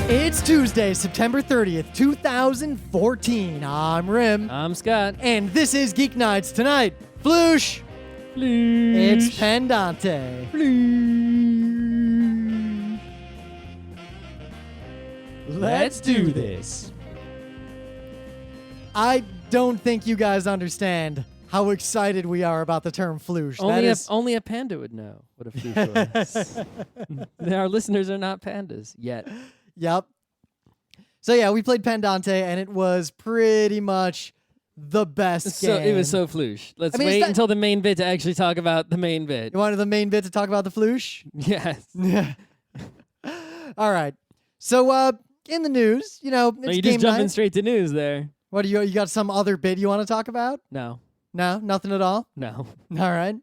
It's Tuesday, September 30th, 2014. I'm Rim. I'm Scott. And this is Geeknights tonight. Floosh. Floosh. It's Pandante. Floosh. Let's do this. I don't think you guys understand how excited we are about the term floosh. Only a panda would know what a floosh was. Our listeners are not pandas yet. Yep. So yeah, we played Pandante, and it was pretty much the best game. It was so floosh. Let's wait until the main bit to actually talk about the main bit. You wanted the main bit to talk about the floosh? Yes. All right. So in the news, it's you game just jumping night. straight to news there. What do you got? Some other bit you want to talk about? No. No, nothing at all. No. All right.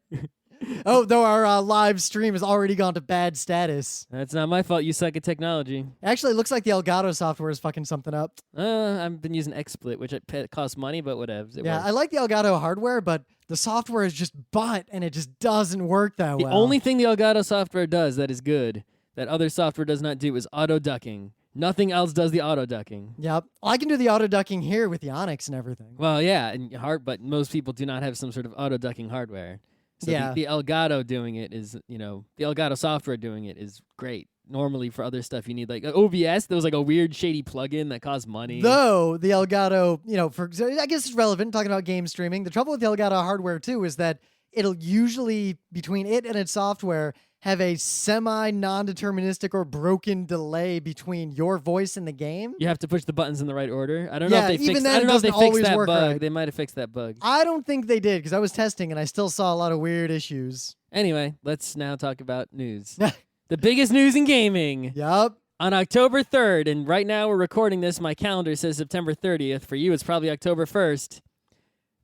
Oh, though our live stream has already gone to bad status. That's not my fault. You suck at technology. Actually, it looks like the Elgato software is fucking something up. I've been using XSplit, which costs money, but whatever. Yeah, I like the Elgato hardware, but the software is just butt, and it just doesn't work that well. The only thing the Elgato software does that is good, that other software does not do, is auto-ducking. Nothing else does the auto-ducking. Yep. I can do the auto-ducking here with the Onyx and everything. Well, yeah, but most people do not have some sort of auto-ducking hardware. So yeah. the Elgato doing it is, the Elgato software doing it is great. Normally for other stuff you need like OBS, there was like a weird shady plugin that costs money. Though the Elgato, I guess it's relevant talking about game streaming. The trouble with the Elgato hardware too is that it'll usually, between it and its software, have a semi-non-deterministic or broken delay between your voice and the game. You have to push the buttons in the right order. I don't know if they fixed that bug. Right. They might have fixed that bug. I don't think they did, because I was testing and I still saw a lot of weird issues. Anyway, let's now talk about news. The biggest news in gaming. Yup. On October 3rd, and right now we're recording this, my calendar says September 30th. For you, it's probably October 1st.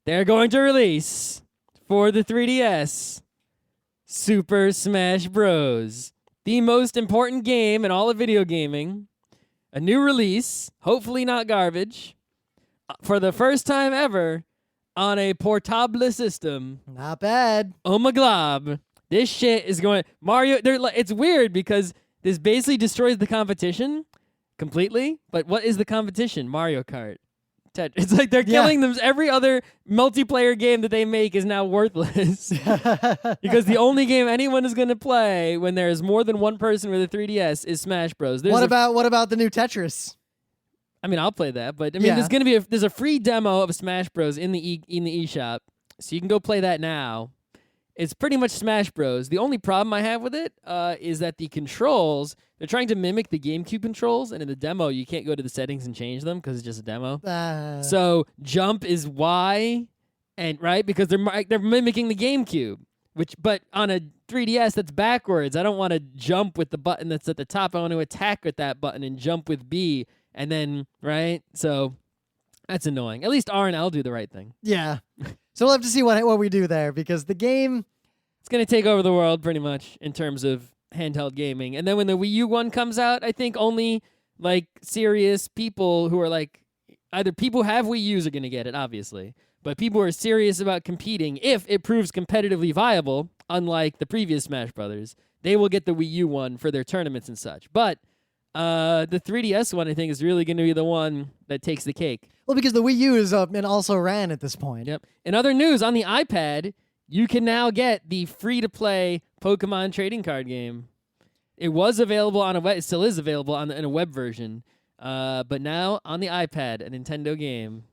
They're going to release, for the 3DS, Super Smash Bros., the most important game in all of video gaming. A new release, hopefully not garbage, for the first time ever on a portable system. Not bad. Oh my glob. This shit is going... Mario... It's weird because this basically destroys the competition completely, but what is the competition? Mario Kart. It's like they're killing them. Every other multiplayer game that they make is now worthless. Because the only game anyone is going to play when there is more than one person with a 3DS is Smash Bros. What about the new Tetris? I mean, I'll play that, but there's going to be there's a free demo of Smash Bros in the eShop, so you can go play that now. It's pretty much Smash Bros. The only problem I have with it is that the controls, they're trying to mimic the GameCube controls, and in the demo, you can't go to the settings and change them because it's just a demo. So jump is Y, and right because they're mimicking the GameCube, but on a 3DS that's backwards. I don't want to jump with the button that's at the top. I want to attack with that button and jump with B, and then right. So that's annoying. At least R and L do the right thing. Yeah. So we'll have to see what we do there, because the game... It's going to take over the world pretty much in terms of handheld gaming. And then when the Wii U one comes out, I think only like serious people who are like... Either people who have Wii U's are going to get it, obviously. But people who are serious about competing, if it proves competitively viable, unlike the previous Smash Brothers, they will get the Wii U one for their tournaments and such. But the 3DS one, I think, is really going to be the one that takes the cake. Well, because the Wii U is up and also ran at this point. Yep. In other news, on the iPad, you can now get the free-to-play Pokemon trading card game. It was available on it still is available in a web version, but now on the iPad, a Nintendo game.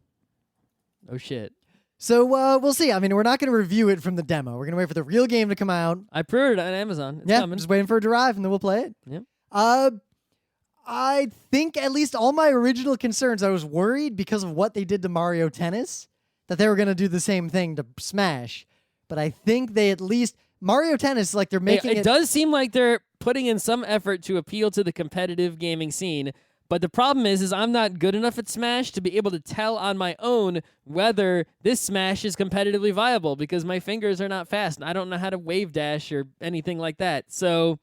Oh shit. So we'll see. I mean, we're not going to review it from the demo. We're going to wait for the real game to come out. I pre-ordered it on Amazon. It's coming. Just waiting for it to arrive, and then we'll play it. Yep. I think at least all my original concerns, I was worried because of what they did to Mario Tennis, that they were going to do the same thing to Smash. But I think they at least... Mario Tennis, like they're making it... It does seem like they're putting in some effort to appeal to the competitive gaming scene. But the problem is I'm not good enough at Smash to be able to tell on my own whether this Smash is competitively viable, because my fingers are not fast. And I don't know how to wave dash or anything like that. So...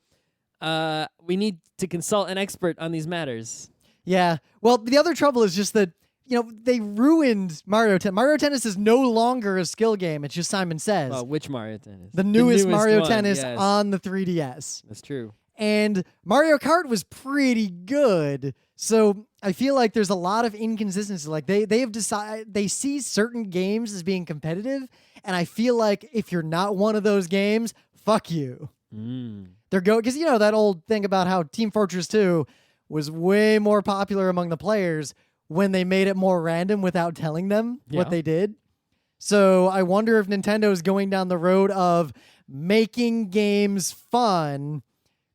we need to consult an expert on these matters. Yeah. Well, the other trouble is just that, they ruined Mario Tennis. Mario Tennis is no longer a skill game. It's just Simon Says. Which Mario Tennis? The newest Mario one, Tennis yes. on the 3DS. That's true. And Mario Kart was pretty good. So I feel like there's a lot of inconsistency. Like they have decided they see certain games as being competitive, and I feel like if you're not one of those games, fuck you. They're because you know that old thing about how Team Fortress 2 was way more popular among the players when they made it more random without telling them what they did. So I wonder if Nintendo is going down the road of making games fun,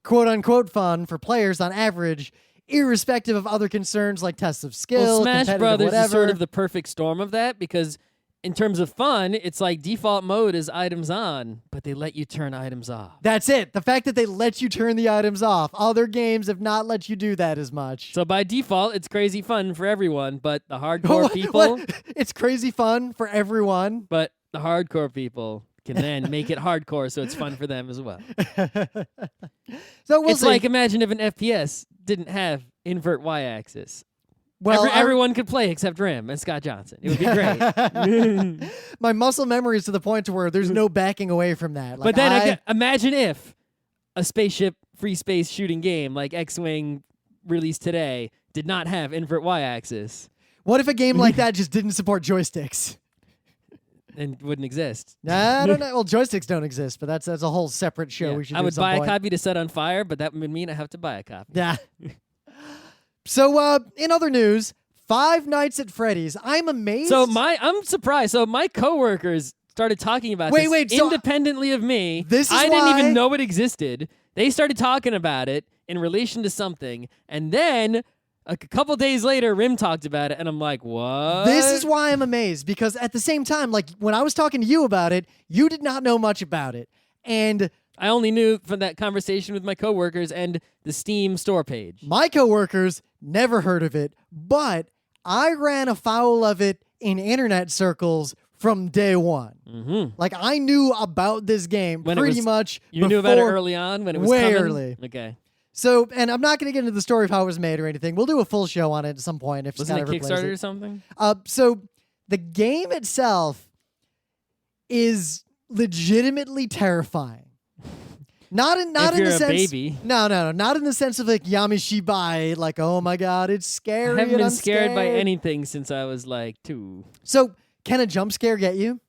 quote unquote fun for players on average, irrespective of other concerns like tests of skill, Smash competitive, Brothers whatever. is sort of the perfect storm of that because in terms of fun, it's like default mode is items on, but they let you turn items off. That's it. The fact that they let you turn the items off. Other games have not let you do that as much. So by default, it's crazy fun for everyone, but the hardcore people... It's crazy fun for everyone. But the hardcore people can then make it hardcore so it's fun for them as well. So we'll it's see. like, imagine if an FPS didn't have invert Y-axis. Well, everyone could play except Rim and Scott Johnson. It would be great. My muscle memory is to the point to where there's no backing away from that. Like, but then again, imagine if a spaceship free space shooting game like X-Wing released today did not have invert Y-axis. What if a game like that just didn't support joysticks? And wouldn't exist. I don't know. Well, joysticks don't exist, but that's a whole separate show. We should. I would buy a copy to set on fire, but that would mean I have to buy a copy. Yeah. So, in other news, Five Nights at Freddy's. I'm amazed. I'm surprised. So my coworkers started talking about this independently of me. I didn't even know it existed. They started talking about it in relation to something, and then a couple days later, Rim talked about it, and I'm like, what? This is why I'm amazed, because at the same time, like when I was talking to you about it, you did not know much about it, and I only knew from that conversation with my coworkers and the Steam store page. My coworkers never heard of it, but I ran afoul of it in internet circles from day one. Mm-hmm. Like, I knew about this game pretty much. You knew about it early on when it was way coming? Early. Okay. So, and I'm not going to get into the story of how it was made or anything. We'll do a full show on it at some point if Wasn't Scott it ever plays Kickstarter it. or something? So the game itself is legitimately terrifying. Not in if you're the a sense, baby. No, not in the sense of like Yamishibai, like, oh my god, it's scary. I haven't been I'm scared by scared. anything since I was like 2. So can a jump scare get you?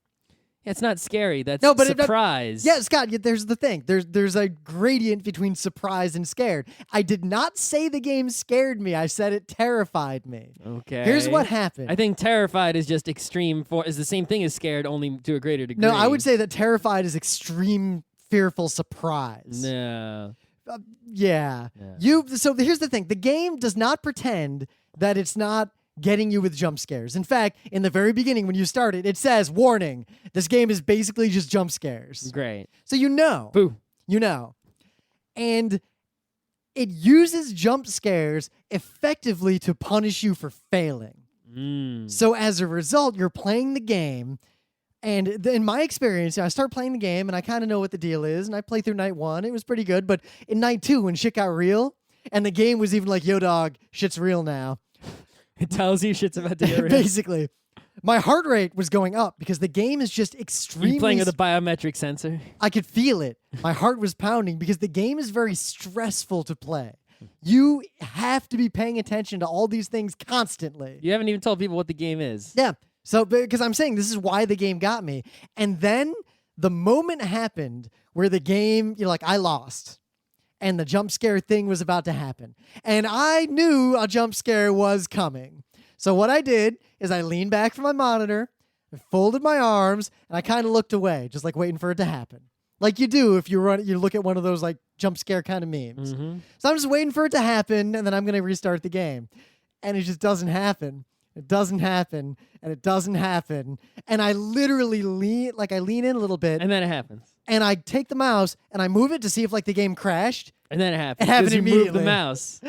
It's not scary. That's No, but surprise. Yeah, Scott, there's the thing. There's a gradient between surprise and scared. I did not say the game scared me. I said it terrified me. Okay. Here's what happened. I think terrified is just extreme. Is the same thing as scared, only to a greater degree. No, I would say that terrified is extreme fearful surprise. No. Yeah. So here's the thing. The game does not pretend that it's not getting you with jump scares. In fact, in the very beginning when you start it, it says, warning, this game is basically just jump scares. Great. So you know. Boo. You know. And it uses jump scares effectively to punish you for failing. So as a result, you're playing the game, and in my experience, I start playing the game, and I kind of know what the deal is, and I play through night 1. It was pretty good, but in night 2, when shit got real, and the game was even like, yo, dog, shit's real now. It tells you shit's about to get real. Basically. My heart rate was going up because the game is just extremely... You're playing with a biometric sensor? I could feel it. My heart was pounding because the game is very stressful to play. You have to be paying attention to all these things constantly. You haven't even told people what the game is. Yeah. So, because I'm saying this is why the game got me. And then the moment happened where the game, you're like, I lost. And the jump scare thing was about to happen. And I knew a jump scare was coming. So what I did is I leaned back from my monitor, I folded my arms, and I kind of looked away, just like waiting for it to happen. Like you do if you look at one of those like jump scare kind of memes. Mm-hmm. So I'm just waiting for it to happen, and then I'm going to restart the game. And it just doesn't happen. It doesn't happen, and it doesn't happen. And I literally lean in a little bit. And then it happens. And I take the mouse, and I move it to see if like the game crashed. And then it happened. It happened 'cause you immediately. moved the mouse.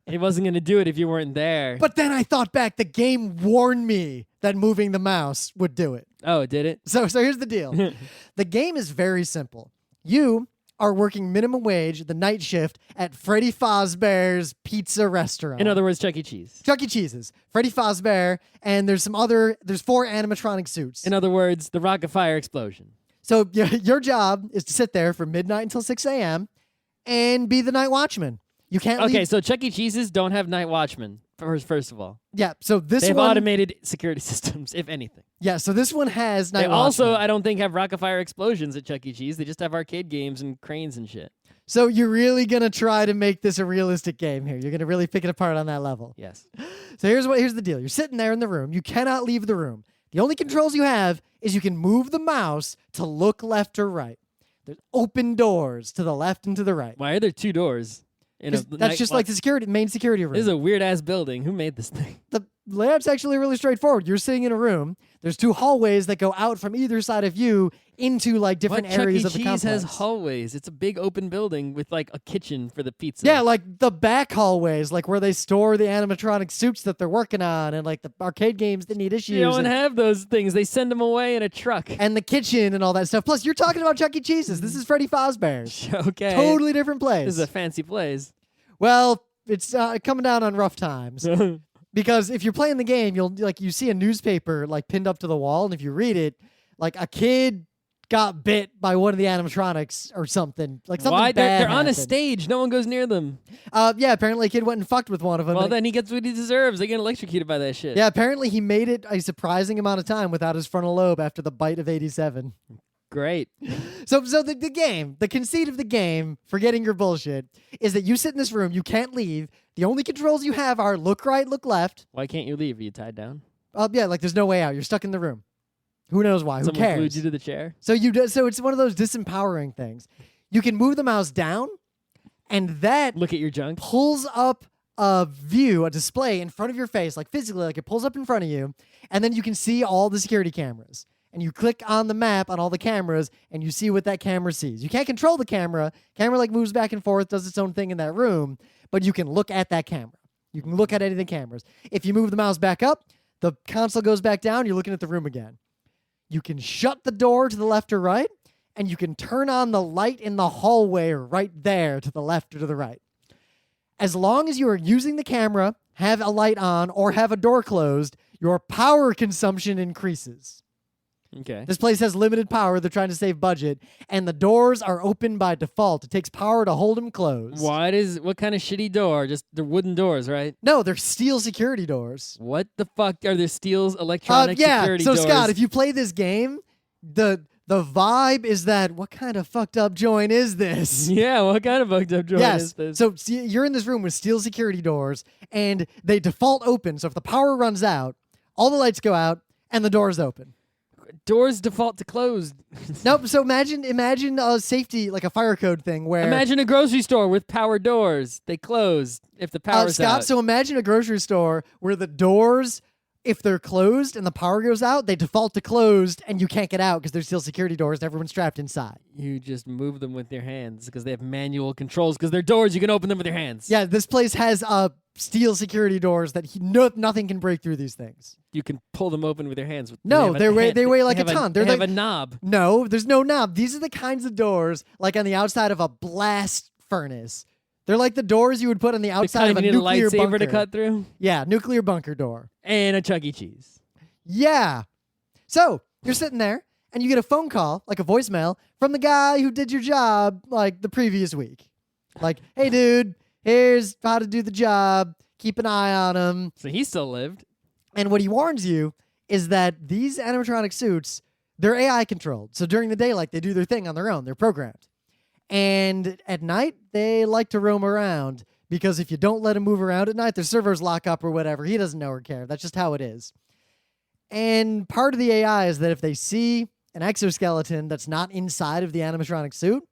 It wasn't going to do it if you weren't there. But then I thought back, the game warned me that moving the mouse would do it. Oh, it did it? So here's the deal. The game is very simple. You are working minimum wage, the night shift, at Freddy Fazbear's Pizza Restaurant. In other words, Chuck E. Cheese. Chuck E. Cheese's. Freddy Fazbear, and there's 4 animatronic suits. In other words, the rocket fire explosion. So your job is to sit there from midnight until 6 a.m., and be the night watchman. You can't Okay, leave. so Chuck E. Cheese's don't have night watchmen, first of all. Yeah, so this They have one... automated security systems, if anything. Yeah, so this one has night They also, watchmen. I don't think, have rocket fire explosions at Chuck E. Cheese. They just have arcade games and cranes and shit. So you're really going to try to make this a realistic game here. You're going to really pick it apart on that level. Yes. So here's the deal. You're sitting there in the room. You cannot leave the room. The only controls you have is you can move the mouse to look left or right. There's open doors to the left and to the right. Why are there 2 doors? That's just like the main security room. This is a weird-ass building. Who made this thing? The layout's actually really straightforward. You're sitting in a room. There's 2 hallways that go out from either side of you into like different areas of the complex. Chuck E. Cheese has hallways. It's a big open building with like a kitchen for the pizza. Yeah, like the back hallways, like where they store the animatronic suits that they're working on, and like the arcade games that need issues. You don't have those things. They send them away in a truck. And the kitchen and all that stuff. Plus, you're talking about Chuck E. Cheese's. This is Freddy Fazbear's. Okay. Totally different place. This is a fancy place. Well, it's coming down on rough times. Because if you're playing the game, you see a newspaper like pinned up to the wall, and if you read it, like a kid got bit by one of the animatronics or something. Like something Why? bad They're on a happened. stage. No one goes near them. Yeah, apparently a kid went and fucked with one of them. Well, then he gets what he deserves. They get electrocuted by that shit. Yeah, apparently he made it a surprising amount of time without his frontal lobe after the bite of 87. Great. So the game, the conceit of the game, forgetting your bullshit, is that you sit in this room, you can't leave. The only controls you have are look right, look left. Why can't you leave? Are you tied down? Yeah, like there's no way out. You're stuck in the room. Who knows why? Someone Who cares? glued you to the chair? So so it's one of those disempowering things. You can move the mouse down, and that Look at your junk. pulls up a view, a display in front of your face, like physically, like it pulls up in front of you, and then you can see all the security cameras. And you click on the map on all the cameras, and you see what that camera sees. You can't control the camera. Camera like moves back and forth, does its own thing in that room, but you can look at that camera. You can look at any of the cameras. If you move the mouse back up, the console goes back down, you're looking at the room again. You can shut the door to the left or right, and you can turn on the light in the hallway right there to the left or to the right. As long as you are using the camera, have a light on, or have a door closed, your power consumption increases. Okay. This place has limited power. They're trying to save budget, and the doors are open by default. It takes power to hold them closed. What kind of shitty door? Just they're wooden doors, right? No, they're steel security doors. What the fuck are there? Steel's electronic Yeah. security So doors? Scott, if you play this game, the vibe is that what kind of fucked up joint is this? Yeah, what kind of fucked up joint is this? So you're in this room with steel security doors, and they default open. So if the power runs out, all the lights go out, and the doors open. Doors default to closed. Nope. So imagine a safety, like a fire code thing where... Imagine a grocery store with power doors. They close if the power's Scott, out. so imagine a grocery store where the doors, if they're closed and the power goes out, they default to closed and you can't get out because there's still security doors and everyone's trapped inside. You just move them with your hands because they have manual controls because they're doors. You can open them with your hands. Yeah, this place has steel security doors that nothing can break through these things. You can pull them open with your hands. No, they weigh like a ton. They They're have like, a knob. No, there's no knob. These are the kinds of doors like on the outside of a blast furnace. They're like the doors you would put on the outside of a you need nuclear a lightsaber bunker. to cut through. Yeah, nuclear bunker door. And a Chuck E. Cheese. Yeah. So you're sitting there and you get a phone call, like a voicemail, from the guy who did your job like the previous week. Like, hey, dude, here's how to do the job. Keep an eye on him. So he still lived. And what he warns you is that these animatronic suits, they're AI controlled. So during the day, like they do their thing on their own. They're programmed. And at night, they like to roam around because if you don't let them move around at night, their servers lock up or whatever. He doesn't know or care. That's just how it is. And part of the AI is that if they see an exoskeleton that's not inside of the animatronic suit,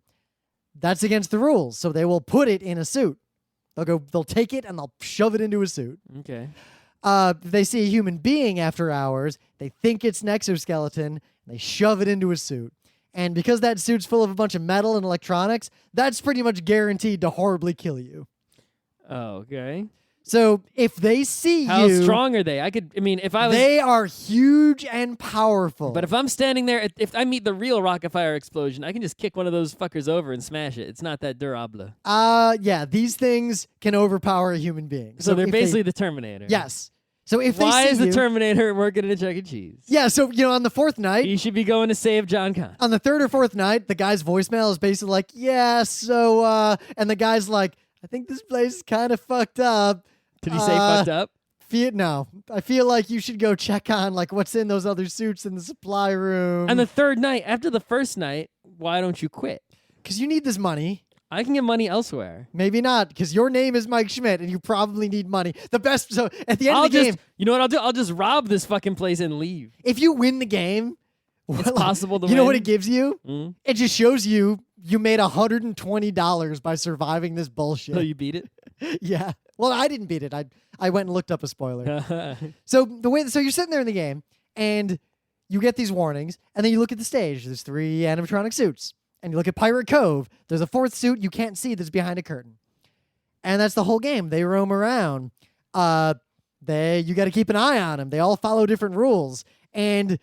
that's against the rules. So they will put it in a suit. They'll take it and they'll shove it into a suit. Okay. If they see a human being after hours, they think it's an exoskeleton, and they shove it into a suit. And because that suit's full of a bunch of metal and electronics, that's pretty much guaranteed to horribly kill you. Oh, okay. So if they see How you... strong are they? If I was... They are huge and powerful. But if I'm standing there, if I meet the real rocket fire explosion, I can just kick one of those fuckers over and smash it. It's not that durable. Yeah, these things can overpower a human being. So they're if basically the Terminator. Yes. So if they Why see is the you, Terminator working at a Chuck E. Cheese? yeah, so on the fourth night, He should be going to save John Connor. on the third or fourth night, the guy's voicemail is basically like, yeah, so and the guy's like, I think this place is kind of fucked up. Did he say fucked up? No, I feel like you should go check on like what's in those other suits in the supply room. And the third night, after the first night, why don't you quit? Because you need this money. I can get money elsewhere. Maybe not, because your name is Mike Schmidt and you probably need money. The best. So at the end of the game, you know what I'll do? I'll just rob this fucking place and leave. if you win the game, It's possible to you know what win. it gives you? Mm. It just shows you made $120 by surviving this bullshit. So you beat it? Yeah. Well, I didn't beat it. I went and looked up a spoiler. So you're sitting there in the game and you get these warnings, and then you look at the stage. There's 3 animatronic suits. And you look at Pirate Cove. There's a 4th suit you can't see that's behind a curtain. And that's the whole game. They roam around. You got to keep an eye on them. They all follow different rules. And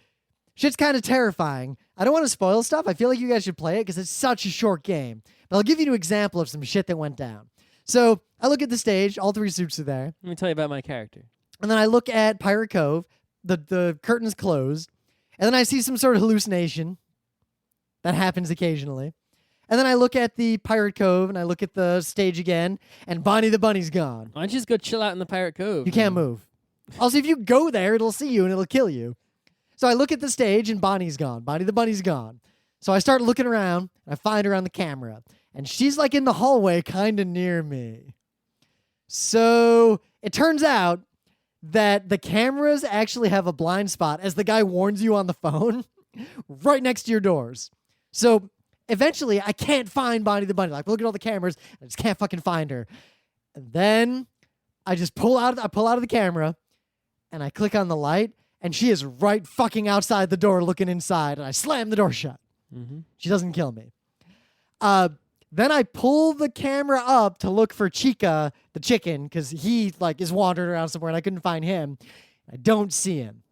shit's kind of terrifying. I don't want to spoil stuff. I feel like you guys should play it because it's such a short game. But I'll give you an example of some shit that went down. So I look at the stage. All 3 suits are there. Let me tell you about my character. And then I look at Pirate Cove. The curtain's closed. And then I see some sort of hallucination. That happens occasionally. And then I look at the Pirate Cove, and I look at the stage again, and Bonnie the Bunny's gone. Why don't you just go chill out in the Pirate Cove? You can't move. Also, if you go there, it'll see you, and it'll kill you. So I look at the stage, and Bonnie's gone. Bonnie the Bunny's gone. So I start looking around, and I find her on the camera. And she's like in the hallway, kind of near me. So it turns out that the cameras actually have a blind spot, as the guy warns you on the phone, right next to your doors. So eventually, I can't find Bonnie the Bunny. Like, look at all the cameras, I just can't fucking find her. And then I just pull out of the camera, and I click on the light, and she is right fucking outside the door looking inside, and I slam the door shut. Mm-hmm. She doesn't kill me. Then I pull the camera up to look for Chica, the chicken, because he like is wandering around somewhere, and I couldn't find him. I don't see him.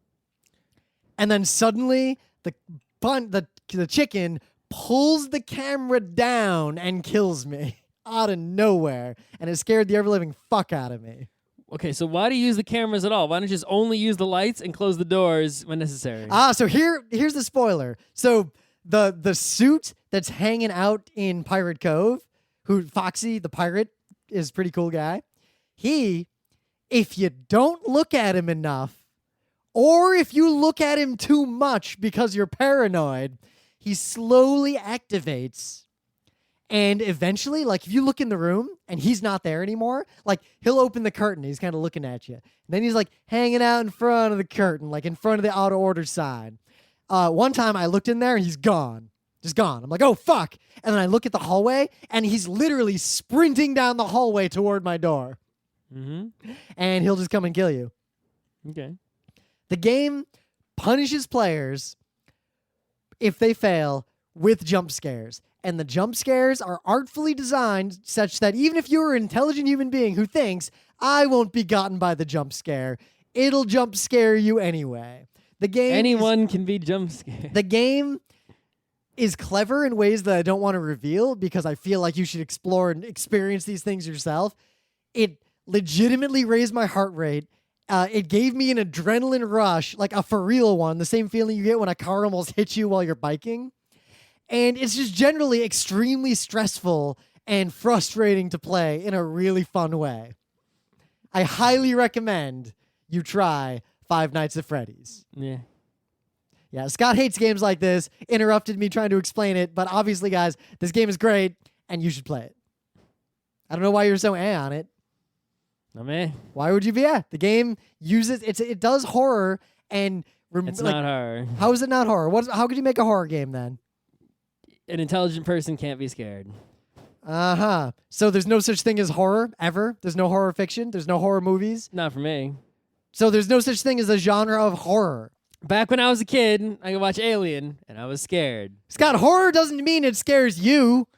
And then suddenly, the chicken pulls the camera down and kills me out of nowhere, and it scared the ever-living fuck out of me. Okay, so why do you use the cameras at all? Why don't you just only use the lights and close the doors when necessary? So here's the spoiler. So the suit that's hanging out in Pirate Cove, Foxy the pirate is a pretty cool guy. If you don't look at him enough, or if you look at him too much because you're paranoid, he slowly activates. And eventually, like, if you look in the room and he's not there anymore, like, he'll open the curtain. He's kind of looking at you. And then he's, like, hanging out in front of the curtain, like, in front of the auto order sign. One time I looked in there and he's gone. Just gone. I'm like, oh, fuck. And then I look at the hallway and he's literally sprinting down the hallway toward my door. Mm-hmm. And he'll just come and kill you. Okay. The game punishes players if they fail with jump scares. And the jump scares are artfully designed such that even if you're an intelligent human being who thinks, I won't be gotten by the jump scare, it'll jump scare you anyway. Anyone can be jump scared. The game is clever in ways that I don't want to reveal because I feel like you should explore and experience these things yourself. It legitimately raised my heart rate. It gave me an adrenaline rush, like a for real one, the same feeling you get when a car almost hits you while you're biking. And it's just generally extremely stressful and frustrating to play in a really fun way. I highly recommend you try Five Nights at Freddy's. Yeah. Yeah, Scott hates games like this, interrupted me trying to explain it, but obviously, guys, this game is great, and you should play it. I don't know why you're so on it. No, man. Why would you be? The game uses, it does horror, and... It's not horror. How is it not horror? How could you make a horror game, then? An intelligent person can't be scared. Uh-huh. So there's no such thing as horror, ever? There's no horror fiction? There's no horror movies? Not for me. So there's no such thing as a genre of horror? Back when I was a kid, I could watch Alien, and I was scared. Scott, horror doesn't mean it scares you.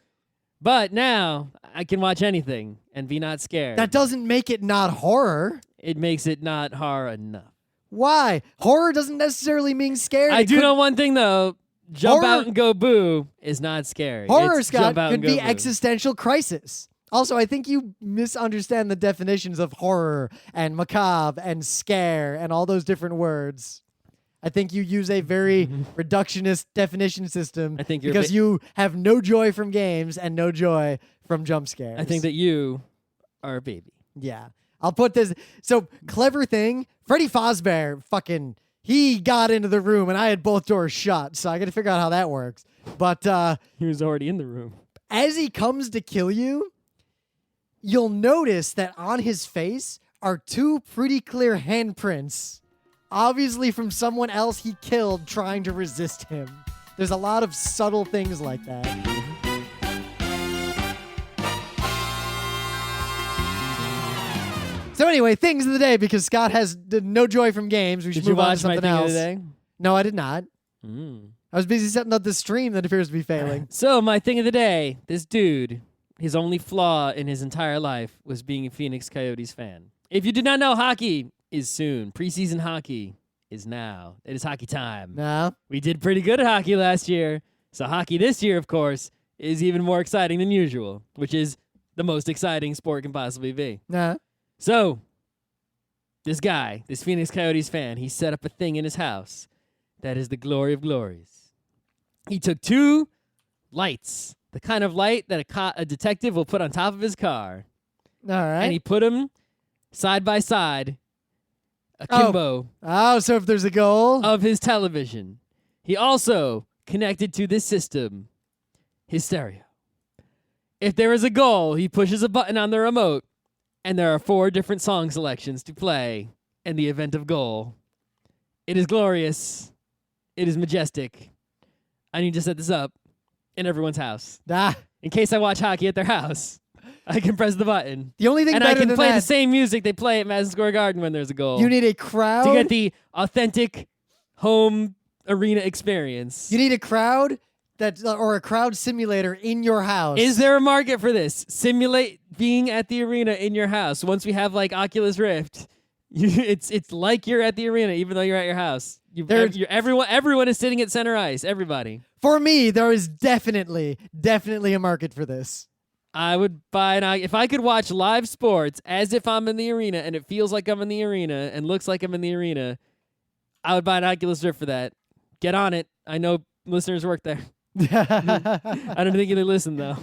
But now, I can watch anything and be not scared. That doesn't make it not horror. It makes it not horror enough. Why? Horror doesn't necessarily mean scary. I do know one thing, though. Jump Horror- out and go boo is not scary. Horror, It's Scott, jump out could and go be boo. existential crisis. Also, I think you misunderstand the definitions of horror and macabre and scare and all those different words. I think you use a very reductionist definition system I think you're because you have no joy from games and no joy from jump scares. I think that you are a baby. Yeah. I'll put this. So, clever thing, Freddy Fazbear he got into the room and I had both doors shut, so I got to figure out how that works. But he was already in the room. As he comes to kill you, you'll notice that on his face are two pretty clear handprints, obviously from someone else he killed trying to resist him. There's a lot of subtle things like that. So anyway, things of the day, because Scott has no joy from games. We should move on to something else. Did you watch my thing of the day? No, I did not. I was busy setting up this stream that appears to be failing. So my thing of the day, this dude, his only flaw in his entire life was being a Phoenix Coyotes fan. If you did not know, hockey is soon. Preseason hockey is now. It is hockey time. No. We did pretty good at hockey last year. So hockey this year, of course, is even more exciting than usual, which is the most exciting sport can possibly be. No. So this guy, this Phoenix Coyotes fan, he set up a thing in his house that is the glory of glories. He took 2 lights, the kind of light that a detective will put on top of his car. All right. And he put them side by side, akimbo. Oh, so if there's a goal? Of his television. He also connected to this system his stereo. If there is a goal, he pushes a button on the remote, and there are 4 different song selections to play in the event of goal. It is glorious. It is majestic. I need to set this up in everyone's house. In case I watch hockey at their house, I can press the button. The only thing and better I can than play that, the same music they play at Madison Square Garden when there's a goal. you need a crowd. To get the authentic home arena experience. You need a crowd or a crowd simulator in your house. Is there a market for this? Simulate being at the arena in your house. Once we have like Oculus Rift, it's like you're at the arena even though you're at your house. Everyone is sitting at center ice. Everybody. For me, there is definitely a market for this. I would buy if I could watch live sports as if I'm in the arena and it feels like I'm in the arena and looks like I'm in the arena, I would buy an Oculus Rift for that. Get on it. I know listeners work there. I don't think they listen though.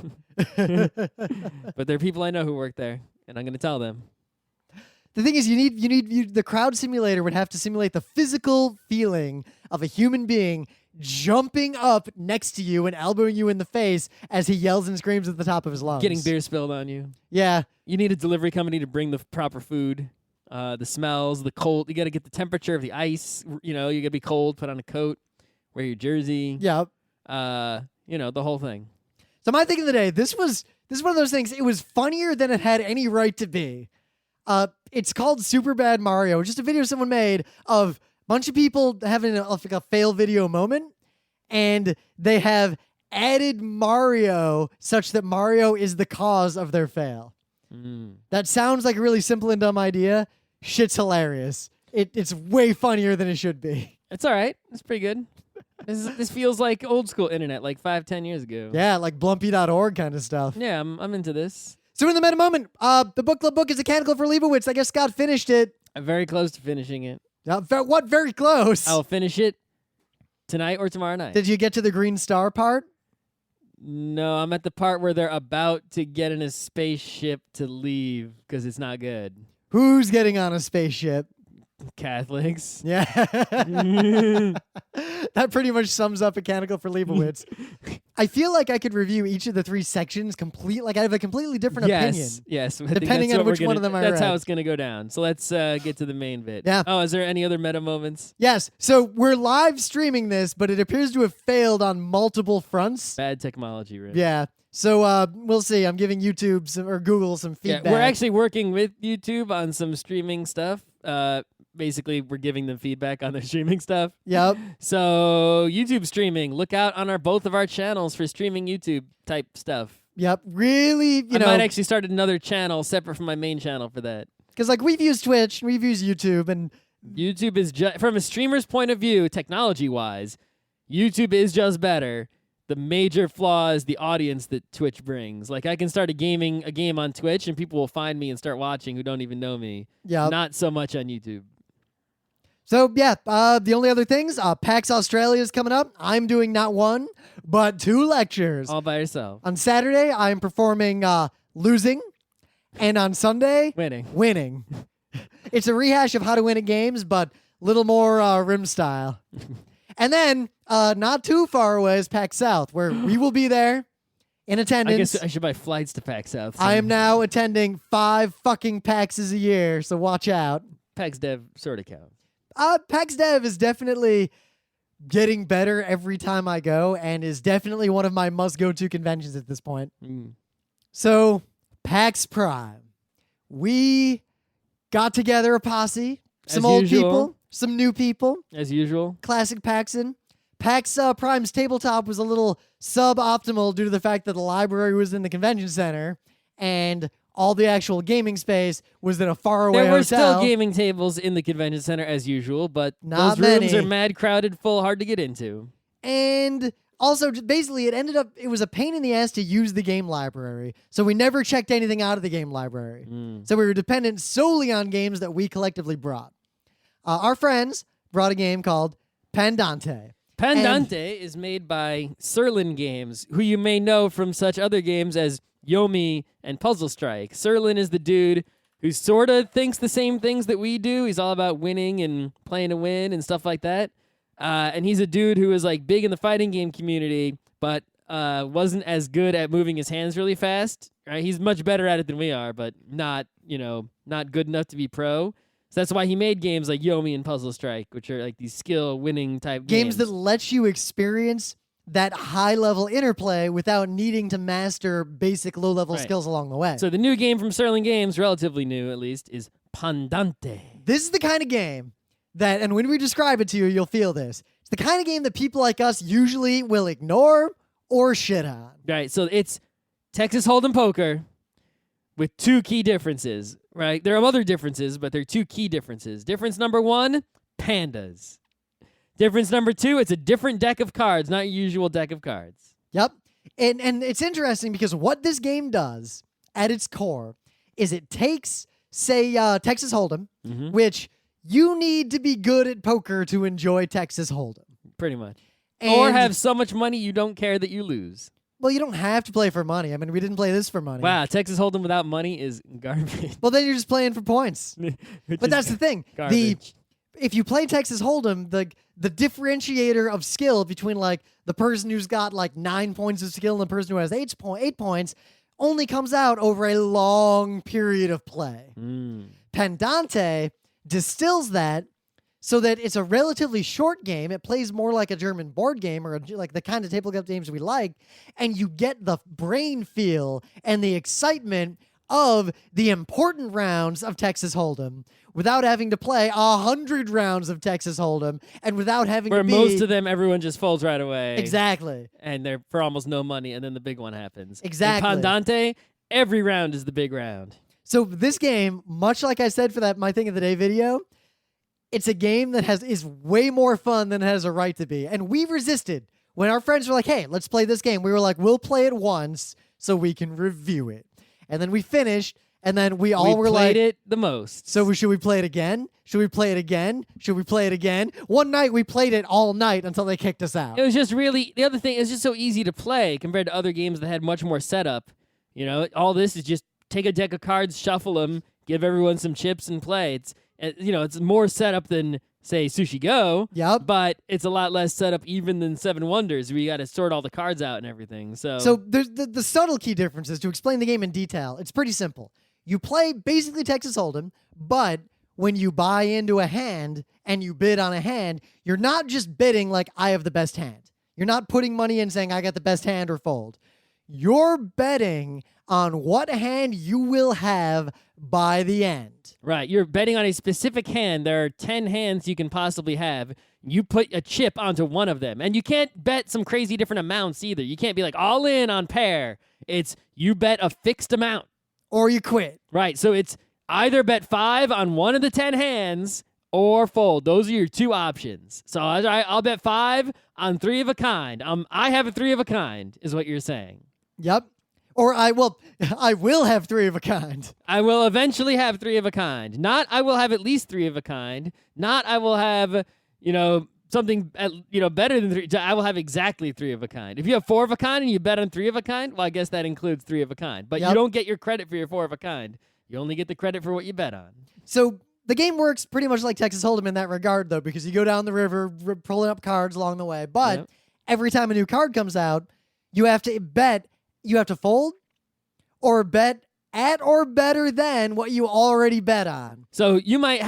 But there are people I know who work there, and I'm going to tell them. The thing is, the crowd simulator would have to simulate the physical feeling of a human being jumping up next to you and elbowing you in the face as he yells and screams at the top of his lungs. Getting beer spilled on you. Yeah. You need a delivery company to bring the proper food, the smells, the cold. You got to get the temperature of the ice. You got to be cold, put on a coat, wear your jersey. Yep. The whole thing. So my thing of the day, this is one of those things, it was funnier than it had any right to be. It's called Super Bad Mario, just a video someone made of a bunch of people having a fail video moment, and they have added Mario such that Mario is the cause of their fail. That sounds like a really simple and dumb idea. Shit's hilarious. It's way funnier than it should be. It's all right. It's pretty good. This feels like old school internet, like 5-10 years ago. Yeah, like Blumpy.org kind of stuff. Yeah, I'm into this. So in the meta moment, the book club book is a Canticle for Leibowitz. I guess Scott finished it. I'm very close to finishing it. What? Very close? I'll finish it tonight or tomorrow night. Did you get to the green star part? No, I'm at the part where they're about to get in a spaceship to leave because it's not good. Who's getting on a spaceship? Catholics. Yeah. That pretty much sums up a Canticle for Leibowitz. I feel like I could review each of the 3 sections I have a completely different opinion. Yes. Depending on which one of them I read. That's how it's going to go down. So let's get to the main bit. Yeah. Oh, is there any other meta moments? Yes. So we're live streaming this, but it appears to have failed on multiple fronts. Bad technology, right? Yeah. So we'll see. I'm giving YouTube or Google some feedback. Yeah, we're actually working with YouTube on some streaming stuff. Basically, we're giving them feedback on their streaming stuff. Yep. So YouTube streaming, look out on both of our channels for streaming YouTube type stuff. Yep. Really, I might actually start another channel separate from my main channel for that. Because we've used Twitch, we've used YouTube, and YouTube is from a streamer's point of view, technology-wise, YouTube is just better. the major flaw is the audience that Twitch brings. Like, I can start a game on Twitch, and people will find me and start watching who don't even know me. Yeah. Not so much on YouTube. So, yeah, the only other things, PAX Australia is coming up. I'm doing not one, but 2 lectures. All by yourself. On Saturday, I'm performing Losing, and on Sunday, Winning. It's a rehash of How to Win at Games, but a little more Rim style. And then, not too far away is PAX South, where we will be there in attendance. I guess I should buy flights to PAX South. I am now attending 5 fucking PAXs a year, so watch out. PAX Dev sort of counts. PAX Dev is definitely getting better every time I go, and is definitely one of my must-go-to conventions at this point. So, PAX Prime. We got together a posse, some old people, some new people. As usual. Classic Paxson. PAX Prime's tabletop was a little suboptimal due to the fact that the library was in the convention center, and all the actual gaming space was in a faraway hotel. There were still gaming tables in the convention center as usual, but not those rooms many. are mad crowded, full, hard to get into. And also, basically, it was a pain in the ass to use the game library, so we never checked anything out of the game library. So we were dependent solely on games that we collectively brought. Our friends brought a game called Pandante. Pandante is made by Serlin Games, who you may know from such other games as Yomi and Puzzle Strike. Serlin is the dude who sort of thinks the same things that we do. He's all about winning and playing to win and stuff like that. And he's a dude who is like big in the fighting game community, but wasn't as good at moving his hands really fast. Right? He's much better at it than we are, but not good enough to be pro. So that's why he made games like Yomi and Puzzle Strike, which are like these skill winning type games that let you experience that high-level interplay without needing to master basic low-level skills along the way. So the new game from Serling Games, relatively new at least, is Pandante. This is the kind of game that, and when we describe it to you, you'll feel this. It's the kind of game that people like us usually will ignore or shit on. Right, so it's Texas Holdem poker with 2 key differences, right? There are other differences, but there are 2 key differences. Difference number 1, pandas. Difference number 2, it's a different deck of cards, not your usual deck of cards. Yep. And it's interesting because what this game does at its core is it takes, say, Texas Holdem, which you need to be good at poker to enjoy Texas Holdem. Pretty much. Or have so much money you don't care that you lose. Well, you don't have to play for money. I mean, we didn't play this for money. Wow, Texas Holdem without money is garbage. Well, then you're just playing for points. But that's the thing. Garbage. If you play Texas Holdem, the differentiator of skill between like the person who's got like 9 points of skill and the person who has 8 points only comes out over a long period of play. Pandante distills that so that it's a relatively short game. It plays more like a German board game or like the kind of tabletop games we like, and you get the brain feel and the excitement of the important rounds of Texas Holdem without having to play 100 rounds of Texas Holdem and without having Where to be... most of them, everyone just folds right away. Exactly. And they're for almost no money, and then the big one happens. Exactly. In Pandante, every round is the big round. So this game, much like I said for that My Thing of the Day video, it's a game that is way more fun than it has a right to be. And we resisted. When our friends were like, hey, let's play this game, we were like, we'll play it once so we can review it. And then we finished, and then we all were like... We played it the most. So should we play it again? Should we play it again? Should we play it again? One night, we played it all night until they kicked us out. It was just really... The other thing, it was just so easy to play compared to other games that had much more setup. You know, all this is just take a deck of cards, shuffle them, give everyone some chips, and play. It's more setup than, say, Sushi Go. Yep. But it's a lot less setup even than Seven Wonders, where you got to sort all the cards out and everything. So there's the subtle key differences. To explain the game in detail, it's pretty simple. You play basically Texas Holdem, but when you buy into a hand and you bid on a hand, you're not just bidding like, I have the best hand. You're not putting money in saying, I got the best hand or fold. You're betting on what hand you will have by the end. Right. You're betting on a specific hand. There are 10 hands you can possibly have. You put a chip onto one of them. And you can't bet some crazy different amounts either. You can't be like all in on pair. It's you bet a fixed amount. Or you quit. Right. So it's either bet 5 on one of the 10 hands or fold. Those are your two options. So I'll bet 5 on 3 of a kind. I have a 3 of a kind, is what you're saying. Yep. Or I will have 3 of a kind. I will eventually have 3 of a kind. Not I will have at least 3 of a kind. Not I will have, something better than 3. I will have exactly 3 of a kind. If you have 4 of a kind and you bet on 3 of a kind, well, I guess that includes 3 of a kind. But you don't get your credit for your 4 of a kind. You only get the credit for what you bet on. So the game works pretty much like Texas Holdem in that regard, though, because you go down the river pulling up cards along the way. But every time a new card comes out, you have to bet. You have to fold or bet at or better than what you already bet on. So you might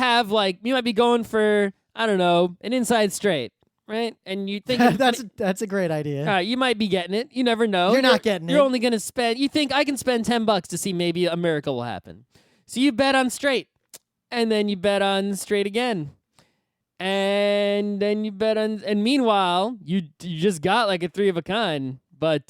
be going for, I don't know, an inside straight, right? And you think that's a great idea. All right, you might be getting it. You never know. You're not getting it. You're only going to spend, you think I can spend $10 to see maybe a miracle will happen. So you bet on straight, and then you bet on straight again. And then you bet on, and meanwhile, you just got like a 3 of a kind. But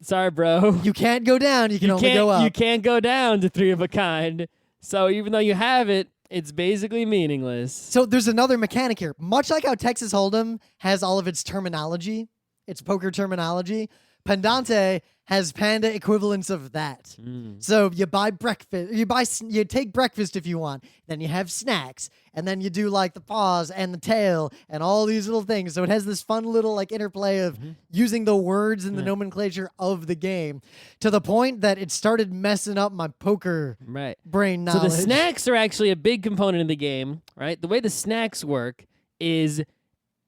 sorry, bro. You can't go down. You can only go up. You can't go down to 3 of a kind. So even though you have it, it's basically meaningless. So there's another mechanic here. Much like how Texas Holdem has all of its terminology, its poker terminology, Pandante has panda equivalents of that. So you buy breakfast, you take breakfast if you want, then you have snacks, and then you do like the paws and the tail and all these little things. So it has this fun little like interplay of using the words and the nomenclature of the game to the point that it started messing up my poker brain knowledge. So the snacks are actually a big component of the game, right? The way the snacks work is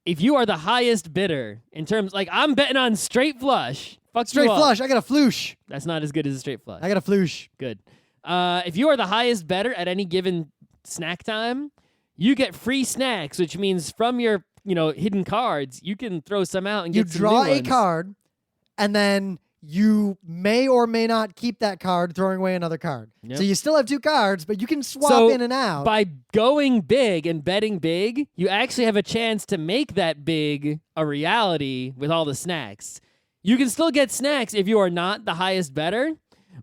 if you are the highest bidder in terms, like I'm betting on straight flush. Fuck straight flush. I got a floosh. That's not as good as a straight flush. I got a floosh. Good. If you are the highest bettor at any given snack time, you get free snacks, which means from your hidden cards, you can throw some out and get some new ones. You draw a card, and then you may or may not keep that card, throwing away another card. So you still have 2 cards, but you can swap in and out. By going big and betting big, you actually have a chance to make that big a reality with all the snacks. You can still get snacks if you are not the highest bettor,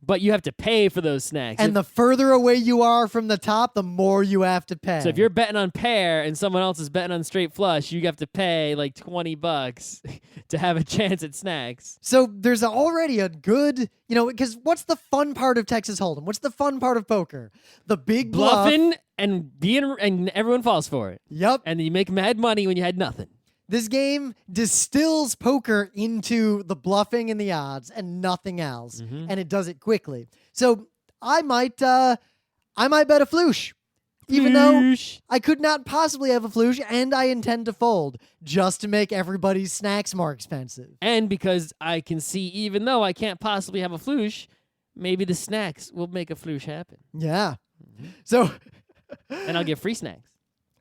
but you have to pay for those snacks. And the further away you are from the top, the more you have to pay. So if you're betting on pair and someone else is betting on straight flush, you have to pay like $20 to have a chance at snacks. So there's already a good, because what's the fun part of Texas Holdem? What's the fun part of poker? The big bluffing and everyone falls for it. Yep. And then you make mad money when you had nothing. This game distills poker into the bluffing and the odds and nothing else, and it does it quickly. So I might bet a floosh, even though I could not possibly have a floosh, and I intend to fold just to make everybody's snacks more expensive. And because I can see, even though I can't possibly have a floosh, maybe the snacks will make a floosh happen. Yeah. So, and I'll get free snacks.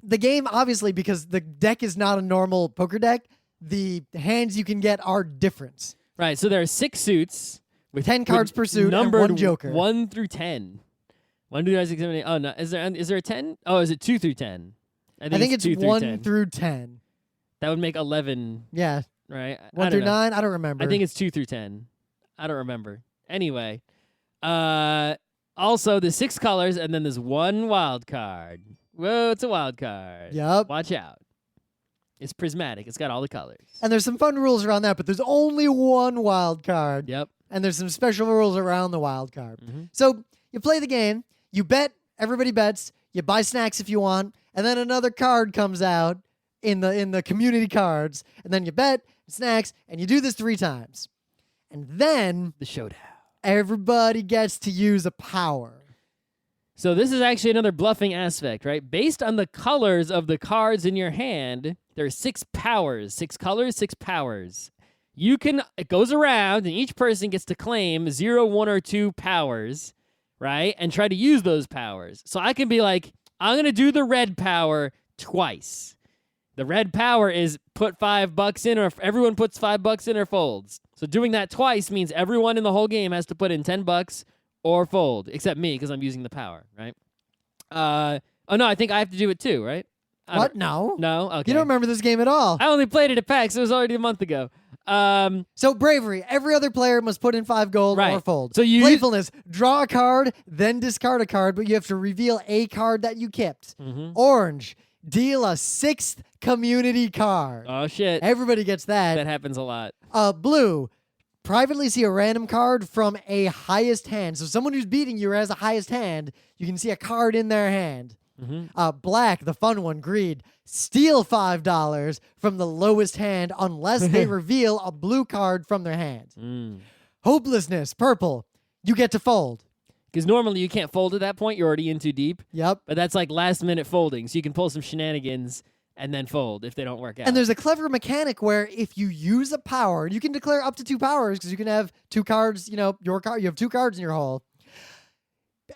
The game, obviously, because the deck is not a normal poker deck, the hands you can get are different. Right, so there are 6 suits. With 10 cards per suit numbered and 1 joker. 1 through 10. 1, 2, 3, 4, 5, 6, 7, 8. Oh, no. Is there a 10? Oh, is it 2 through 10? I think it's 1 through 10. That would make 11. Yeah. Right? 1 through 9? I don't remember. I think it's 2 through 10. I don't remember. Anyway. Also, there's 6 colors, and then there's 1 wild card. Whoa, it's a wild card. Yep. Watch out. It's prismatic. It's got all the colors. And there's some fun rules around that, but there's only 1 wild card. Yep. And there's some special rules around the wild card. So you play the game, you bet, everybody bets, you buy snacks if you want, and then another card comes out in the community cards, and then you bet, snacks, and you do this 3 times. And then the showdown. Everybody gets to use a power. So this is actually another bluffing aspect, right? Based on the colors of the cards in your hand, there are 6 powers. 6 colors, 6 powers. It goes around, and each person gets to claim 0, 1, or 2 powers, right? And try to use those powers. So I can be like, I'm going to do the red power twice. The red power is put $5 in, or if everyone puts $5 in or folds. So doing that twice means everyone in the whole game has to put in $10 or fold, except me, because I'm using the power, right? Oh, no, I think I have to do it too, right? What? No. No? Okay. You don't remember this game at all. I only played it at PAX. It was already a month ago. So bravery. Every other player must put in 5 gold or fold. So Playfulness. Draw a card, then discard a card, but you have to reveal a card that you kept. Orange. deal a 6th community card. Oh, shit. Everybody gets that. That happens a lot. Blue, privately see a random card from a highest hand. So someone who's beating you or has a highest hand, you can see a card in their hand. Black, the fun one, greed, steal $5 from the lowest hand unless they reveal a blue card from their hand. Hopelessness, purple, you get to fold. Because normally you can't fold at that point. You're already in too deep. Yep. But that's like last minute folding. So you can pull some shenanigans and then fold if they don't work out. And there's a clever mechanic where if you use a power, you can declare up to 2 powers because you can have 2 cards, your card, you have 2 cards in your hole.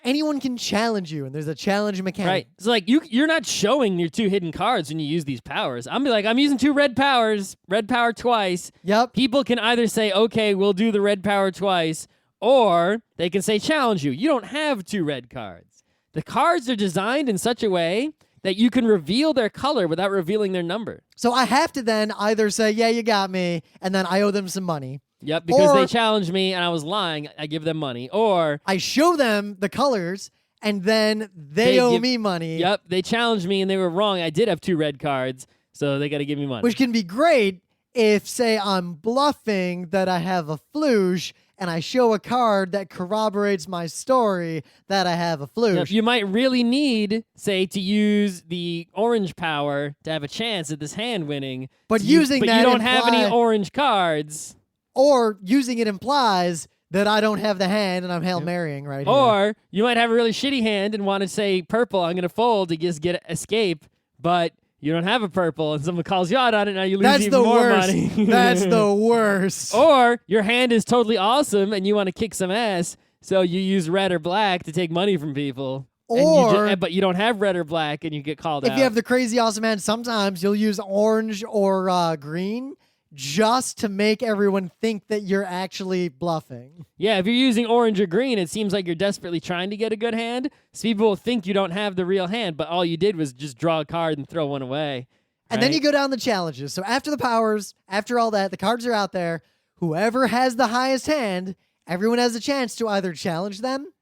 Anyone can challenge you, and there's a challenge mechanic. Right. It's like you're not showing your 2 hidden cards when you use these powers. I'm using 2 red powers, red power twice. Yep. People can either say, okay, we'll do the red power twice, or they can say challenge you. You don't have 2 red cards. The cards are designed in such a way that you can reveal their color without revealing their number. So I have to then either say, yeah, you got me, and then I owe them some money. Yep, because they challenged me and I was lying. I give them money. Or I show them the colors, and then they owe me money. Yep, they challenged me and they were wrong. I did have 2 red cards, so they got to give me money. Which can be great if, say, I'm bluffing that I have a floosh, and I show a card that corroborates my story that I have a floosh. Yep, you might really need, say, to use the orange power to have a chance at this hand winning. But you don't have any orange cards. Or using it implies that I don't have the hand and I'm Hail Marrying right here. Or you might have a really shitty hand and want to say purple, I'm going to fold to just get escape, but you don't have a purple and someone calls you out on it, now you lose even more money. That's the worst. Or your hand is totally awesome and you want to kick some ass, so you use red or black to take money from people. But you don't have red or black and you get called out. If you have the crazy awesome hand, sometimes you'll use orange or green just to make everyone think that you're actually bluffing. Yeah, if you're using orange or green, it seems like you're desperately trying to get a good hand. So people will think you don't have the real hand, but all you did was just draw a card and throw one away. And then you go down the challenges. So after the powers, after all that, the cards are out there. Whoever has the highest hand, everyone has a chance to either challenge them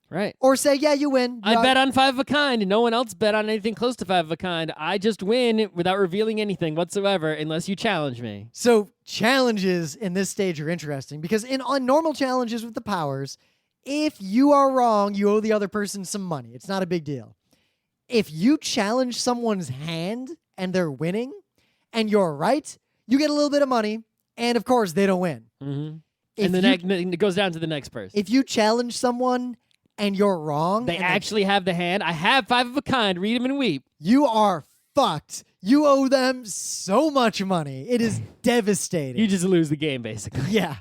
or say, yeah, you win. I bet on 5 of a kind, and no one else bet on anything close to 5 of a kind. I just win without revealing anything whatsoever unless you challenge me. So challenges in this stage are interesting because on normal challenges with the powers, if you are wrong, you owe the other person some money. It's not a big deal. If you challenge someone's hand and they're winning and you're right, you get a little bit of money, and of course, they don't win. Mm-hmm. And it goes down to the next person. If you challenge someone and you're wrong, they actually have the hand. I have 5 of a kind. Read them and weep. You are fucked. You owe them so much money. It is devastating. You just lose the game, basically. Yeah.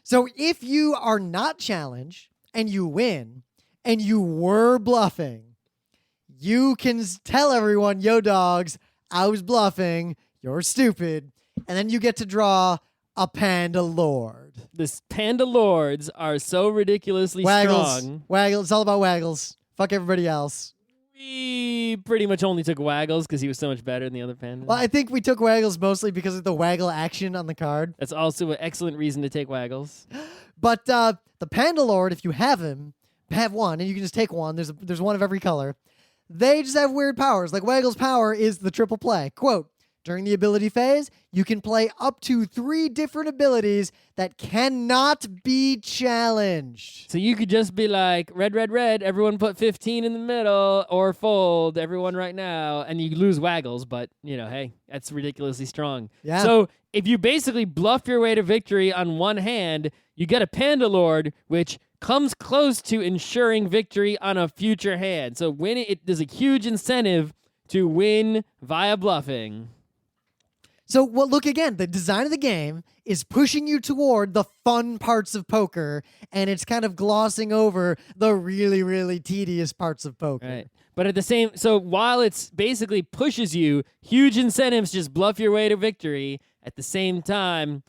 So if you are not challenged and you win and you were bluffing, you can tell everyone, yo, dogs, I was bluffing. You're stupid. And then you get to draw a Panda Lord. The Panda Lords are so ridiculously strong. Waggles. It's all about Waggles. Fuck everybody else. We pretty much only took Waggles because he was so much better than the other pandas. Well, I think we took Waggles mostly because of the waggle action on the card. That's also an excellent reason to take Waggles. But the Panda Lord, if you have him, have one, and you can just take one. There's one of every color. They just have weird powers. Like Waggle's power is the triple play. Quote, during the ability phase, you can play up to 3 different abilities that cannot be challenged. So you could just be like, red, red, red, everyone put 15 in the middle, or fold, everyone right now, and you lose Waggles, but, hey, that's ridiculously strong. Yeah. So if you basically bluff your way to victory on one hand, you get a Panda Lord, which comes close to ensuring victory on a future hand. So there's a huge incentive to win via bluffing. So, look again, the design of the game is pushing you toward the fun parts of poker, and it's kind of glossing over the really, really tedious parts of poker. Right. But so while it's basically pushes you, huge incentives, just bluff your way to victory, at the same time,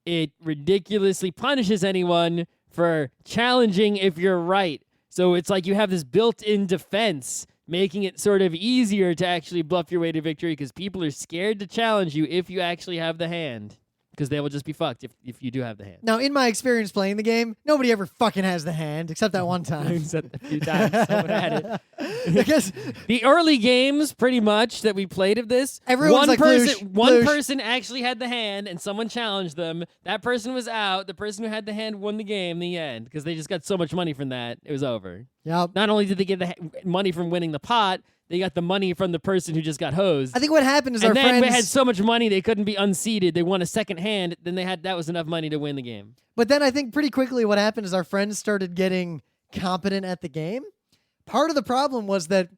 it ridiculously punishes anyone for challenging if you're right. So it's like you have this built-in defense, making it sort of easier to actually bluff your way to victory because people are scared to challenge you if you actually have the hand. because they will just be fucked if you do have the hand. Now, in my experience playing the game, nobody ever fucking has the hand, except that one time. Except a few times someone had it. Because the early games, pretty much, that we played of this, everyone's like, one person actually had the hand, and someone challenged them. That person was out. The person who had the hand won the game in the end, because they just got so much money from that, it was over. Yep. Not only did they get the money from winning the pot, they got the money from the person who just got hosed. I think what happened is and our then friends they had so much money they couldn't be unseated. They won a second hand. Then that was enough money to win the game. But then I think pretty quickly what happened is our friends started getting competent at the game. Part of the problem was that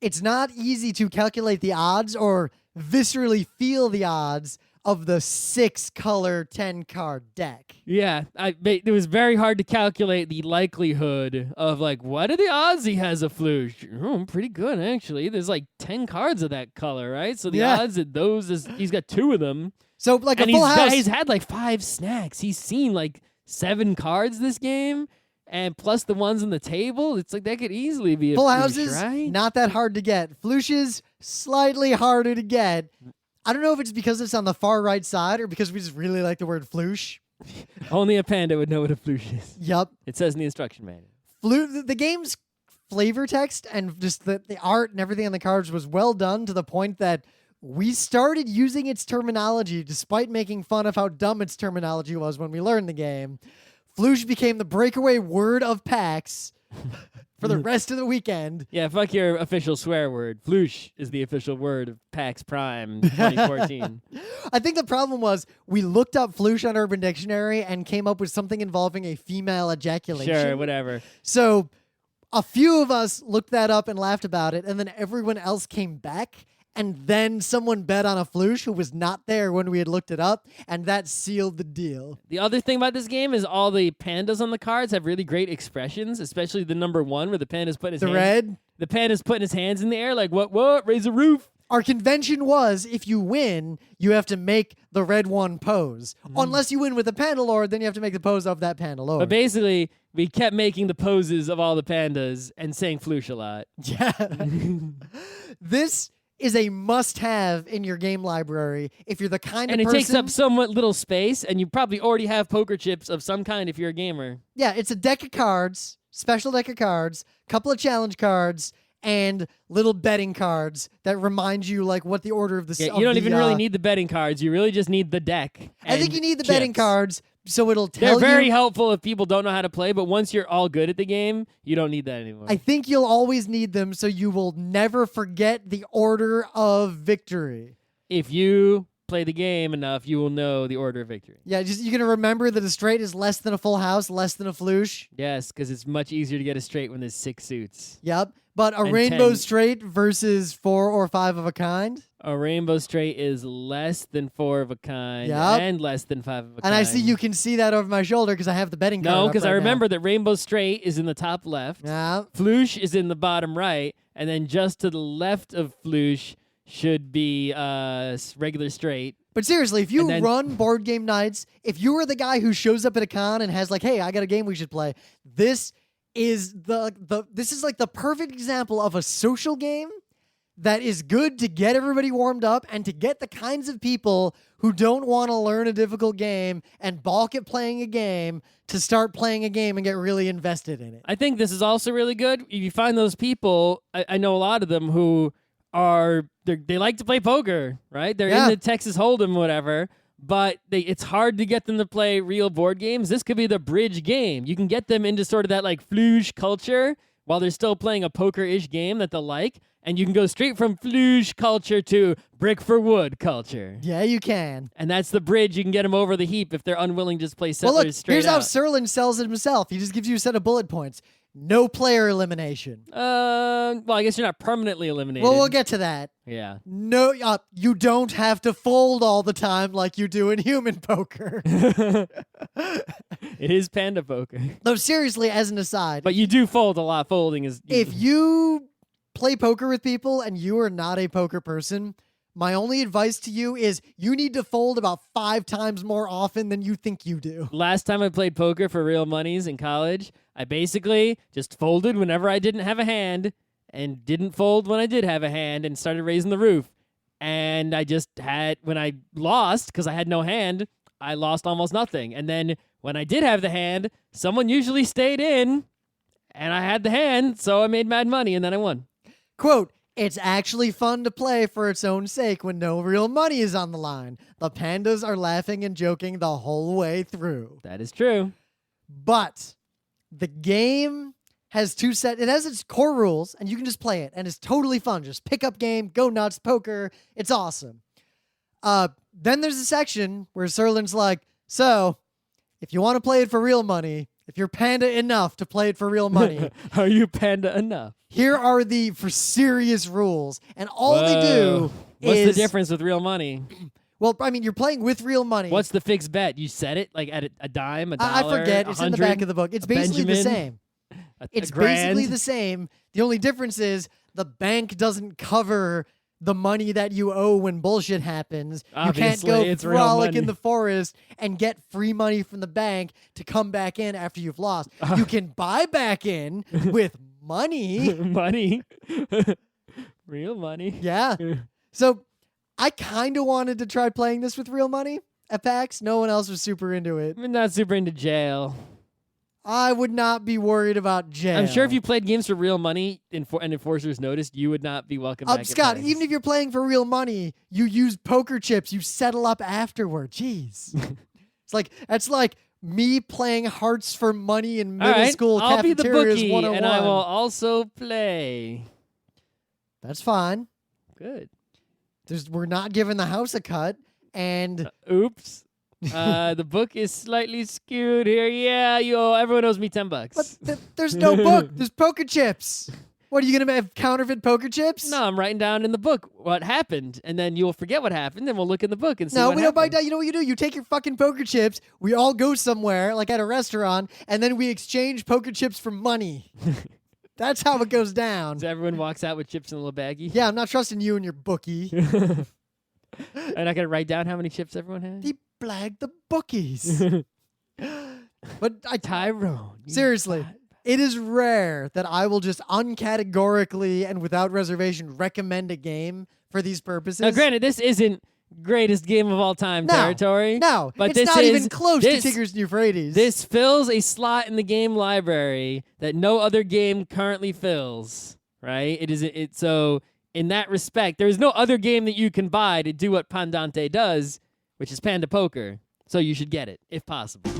it's not easy to calculate the odds or viscerally feel the odds of the 6-color 10-card deck. Yeah, it was very hard to calculate the likelihood of, like, what are the odds he has a Floosh? Oh, pretty good, actually. There's like 10 cards of that color, right? So the odds that he's got 2 of them. So like and a full house. He's had like 5 snacks. He's seen like 7 cards this game. And plus the ones on the table, it's like that could easily be a full Floosh, houses, right? Not that hard to get. Flooshes, slightly harder to get. I don't know if it's because it's on the far right side or because we just really like the word floosh. Only a panda would know what a Floosh is. Yup. It says in the instruction manual. The game's flavor text and just the art and everything on the cards was well done to the point that we started using its terminology despite making fun of how dumb its terminology was when we learned the game. Floosh became the breakaway word of PAX for the rest of the weekend. Yeah, fuck your official swear word. Floosh is the official word of PAX Prime 2014. I think the problem was we looked up floosh on Urban Dictionary and came up with something involving a female ejaculation. Sure, whatever. So a few of us looked that up and laughed about it, and then everyone else came back, and then someone bet on a floosh who was not there when we had looked it up, and that sealed the deal. The other thing about this game is all the pandas on the cards have really great expressions, especially the number 1 where the panda's putting his hands. The panda's putting his hands in the air like, what, raise a roof. Our convention was, if you win, you have to make the red one pose. Unless you win with the Panda Lord, then you have to make the pose of that Panda Lord. But basically, we kept making the poses of all the pandas and saying Floosh a lot. Yeah. This is a must-have in your game library if you're the kind of person... And it takes up somewhat little space, and you probably already have poker chips of some kind if you're a gamer. Yeah, it's a deck of cards, special deck of cards, couple of challenge cards, and little betting cards that remind you like what the order of the... Yeah, you don't even really need the betting cards. You really just need the deck. I think you need the betting cards so it'll tell you... They're very helpful if people don't know how to play, but once you're all good at the game, you don't need that anymore. I think you'll always need them so you will never forget the order of victory. If you play the game enough, you will know the order of victory. Yeah, just you're going to remember that a straight is less than a full house, less than a floosh. Yes, because it's much easier to get a straight when there's 6 suits. Yep, but a rainbow straight versus 4 or 5 of a kind. A rainbow straight is less than 4 of a kind and less than 5 of a kind. And I see you can see that over my shoulder because I have the betting card. No, because I remember that rainbow straight is in the top left. Yeah. Floosh is in the bottom right, and then just to the left of Floosh should be regular straight. But seriously, if you run board game nights, if you are the guy who shows up at a con and has like, hey, I got a game we should play, this is this is like the perfect example of a social game that is good to get everybody warmed up and to get the kinds of people who don't want to learn a difficult game and balk at playing a game to start playing a game and get really invested in it. I think this is also really good. If you find those people, I know a lot of them who they like to play poker, right? They're in the Texas Holdem, whatever, but it's hard to get them to play real board games. This could be the bridge game. You can get them into sort of that like floosh culture while they're still playing a poker-ish game that they'll like. And you can go straight from floosh culture to brick for wood culture. Yeah, you can. And that's the bridge. You can get them over the heap if they're unwilling to just play settlers straight here's out. how Serlin sells it himself. He just gives you a set of bullet points. No player elimination. Well, I guess you're not permanently eliminated. Well, we'll get to that. Yeah. No, you don't have to fold all the time like you do in human poker. It is panda poker. No, seriously, as an aside. But you do fold a lot. Folding is... If you play poker with people and you are not a poker person, my only advice to you is you need to fold about 5 times more often than you think you do. Last time I played poker for real monies in college, I basically just folded whenever I didn't have a hand and didn't fold when I did have a hand and started raising the roof. And I just had, when I lost, because I had no hand, I lost almost nothing. And then when I did have the hand, someone usually stayed in, and I had the hand, so I made mad money, and then I won. Quote, it's actually fun to play for its own sake when no real money is on the line. The pandas are laughing and joking the whole way through. That is true. But the game has it has its core rules, and you can just play it, and it's totally fun. Just pick up game, go nuts, poker. It's awesome. Then there's a section where Serlin's like, so, if you want to play it for real money, if you're panda enough to play it for real money. Are you panda enough? Here are the for serious rules. And all they do What's the difference with real money? Well, I mean, you're playing with real money. What's the fixed bet? You set it like at a dime, a dollar, I forget. It's in the back of the book. It's basically the same. It's basically the same. The only difference is the bank doesn't cover the money that you owe when bullshit happens. Obviously, you can't go frolic in the forest and get free money from the bank to come back in after you've lost. You can buy back in with money. Money. Real money. Yeah. So I kind of wanted to try playing this with real money at PAX. No one else was super into it. I'm not super into jail. I would not be worried about jail. I'm sure if you played games for real money and enforcers noticed, you would not be welcome back. Scott, even if you're playing for real money, you use poker chips. You settle up afterward. Jeez. It's like me playing Hearts for money in middle school I'll be cafeterias the bookie, 101. and I will also play. That's fine. Good. We're not giving the house a cut, and oops. The book is slightly skewed here. Yeah, everyone owes me $10. But there's no book. There's poker chips. What, are you going to have counterfeit poker chips? No, I'm writing down in the book what happened, and then you'll forget what happened, and we'll look in the book and see what we happened. don't bite down. You know what you do? You take your fucking poker chips, we all go somewhere, like at a restaurant, and then we exchange poker chips for money. That's how it goes down. So everyone walks out with chips in a little baggie? Yeah, I'm not trusting you and your bookie. I'm not going to write down how many chips everyone has? He blagged the bookies. But Tyrone. Seriously, it is rare that I will just uncategorically and without reservation recommend a game for these purposes. Now, granted, this isn't greatest game of all time territory. No, but it's not even close to Tigers and Euphrates. This fills a slot in the game library that no other game currently fills, right? So in that respect, there is no other game that you can buy to do what Pandante does, which is Panda Poker. So you should get it, if possible.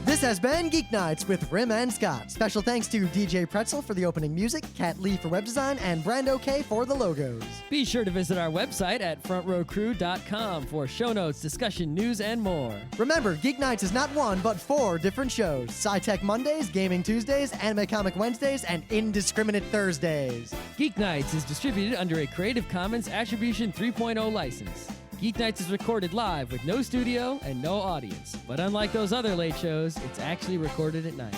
This has been Geeknights with Rim and Scott. Special thanks to DJ Pretzel for the opening music, Kat Lee for web design, and Brando K for the logos. Be sure to visit our website at frontrowcrew.com for show notes, discussion, news, and more. Remember, Geeknights is not one, but 4 different shows. Sci-Tech Mondays, Gaming Tuesdays, Anime Comic Wednesdays, and Indiscriminate Thursdays. Geeknights is distributed under a Creative Commons Attribution 3.0 license. Geeknights is recorded live with no studio and no audience. But unlike those other late shows, it's actually recorded at night.